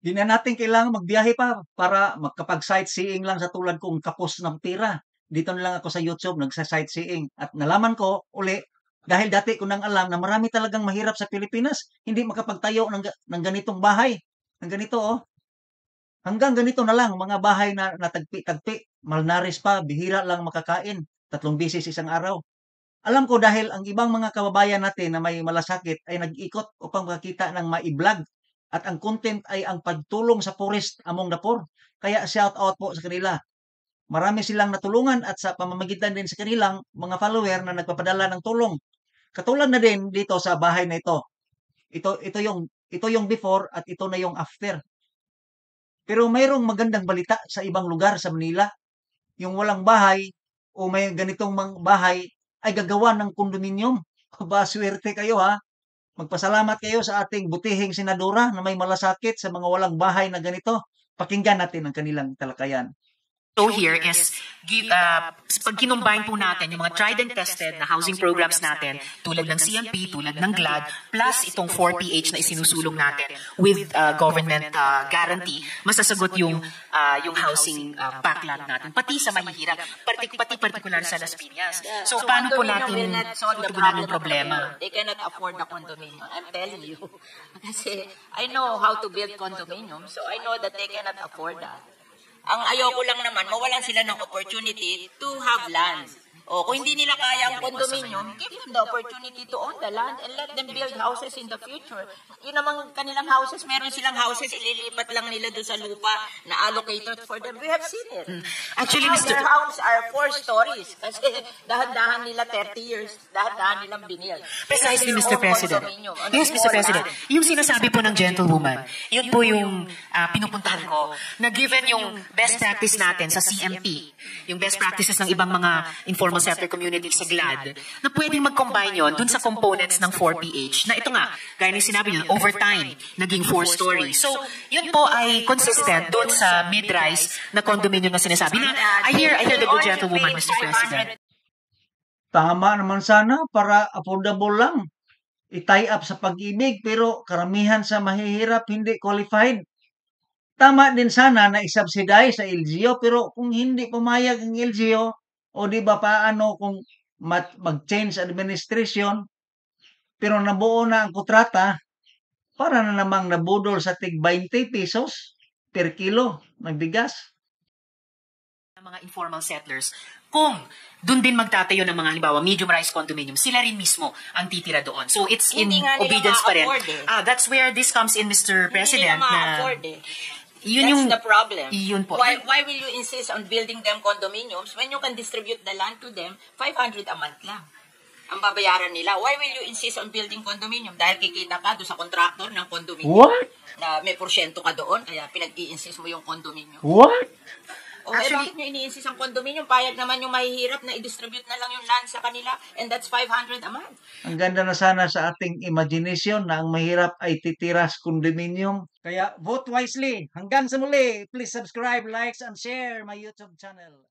Di na natin kailangan magbiyahe pa para makapag-sightseeing lang sa tulad kong kapos ng pira. Dito na lang ako sa YouTube nagsa-sightseeing at nalaman ko uli dahil dati ko nang alam na marami talagang mahirap sa Pilipinas, hindi makapagtayo ng ganitong bahay. Ng ganito oh. Hanggang ganito na lang mga bahay na natagpi-tagpi, malnaris pa, bihira lang makakain, 3 beses isang araw. Alam ko dahil ang ibang mga kababayan natin na may malasakit ay nag-ikot upang makakita ng mai-vlog at ang content ay ang pagtulong sa poorest among the poor. Kaya shout out po sa kanila. Marami silang natulungan at sa pamamagitan din sa kanilang mga follower na nagpapadala ng tulong. Katulad na din dito sa bahay na ito. Ito yung before at ito na yung after. Pero mayroong magandang balita sa ibang lugar sa Manila. Yung walang bahay o may ganitong bahay ay gagawa ng kondominium. Ba, swerte kayo ha. Magpasalamat kayo sa ating butihing senadora na may malasakit sa mga walang bahay na ganito. Pakinggan natin ang kanilang talakayan. So here is, pag kinumbine po natin yung mga tried and tested na housing programs natin, tulad ng CMP, tulad ng GLAD, plus itong 4PH na isinusulong natin with government guarantee, masasagot yung housing backlog natin, pati sa mahihirap, pati particular sa Las Piñas. So paano po natin tutugunan yung problema? They cannot afford the condominium. I'm telling you. Kasi I know how to build condominium, so I know that they cannot afford that. Ang ayoko lang naman, mawalan sila ng opportunity to have land. O kung hindi nila kaya ang condominium, give them the opportunity to own the land and let them build houses in the future. Yun namang kanilang houses, meron silang houses, ililipat lang nila doon sa lupa na allocated for them. We have seen it. Actually, Their homes are 4 stories. Kasi dahan-dahan nila 30 years, dahan-dahan nilang binil. Precisely, Mr. President. Yes, Mr. President. Yung sinasabi po ng gentlewoman, yun po yung pinupuntahan ko, na given yung best practice natin sa CMP, yung best practices ng ibang mga informal sector communities sa GLAD, na pwedeng mag-combine yun dun sa components ng 4PH, na ito nga, gaya ng sinabi nyo, over time, naging 4 stories. So, yun po ay consistent dun sa mid-rise na condominium na sinasabi. Na, I hear the good gentlewoman, Mr. President. Tama naman sana para affordable lang. I-tie up sa pag-ibig pero karamihan sa mahihirap hindi qualified. Tama din sana na isubsidize sa LGU pero kung hindi pumayag ang LGU, o di ba paano kung mag-change administration pero nabuo na ang kontrata para na namang nabudol sa tig 20 pesos per kilo ng bigas. Mga informal settlers, kung doon din magtatayo ng mga halimbawa medium-rise condominium, sila rin mismo ang titira doon. So it's in obedience pa rin. That's where this comes in, Mr. President. That's the problem. Yun po. Why will you insist on building them condominiums when you can distribute the land to them 500 a month lang? Ang babayaran nila. Why will you insist on building condominium? Dahil kikita ka doon sa contractor ng condominium. What? Na may porsyento ka doon, kaya pinag-i-insist mo yung condominium. What? Actually, bakit nyo ini-insist ang condominium? Payag naman yung mahihirap na i-distribute na lang yung land sa kanila and that's 500 a month. Ang ganda na sana sa ating imagination na ang mahirap ay titiras condominium. Kaya vote wisely. Hanggang sa muli, please subscribe, likes, and share my YouTube channel.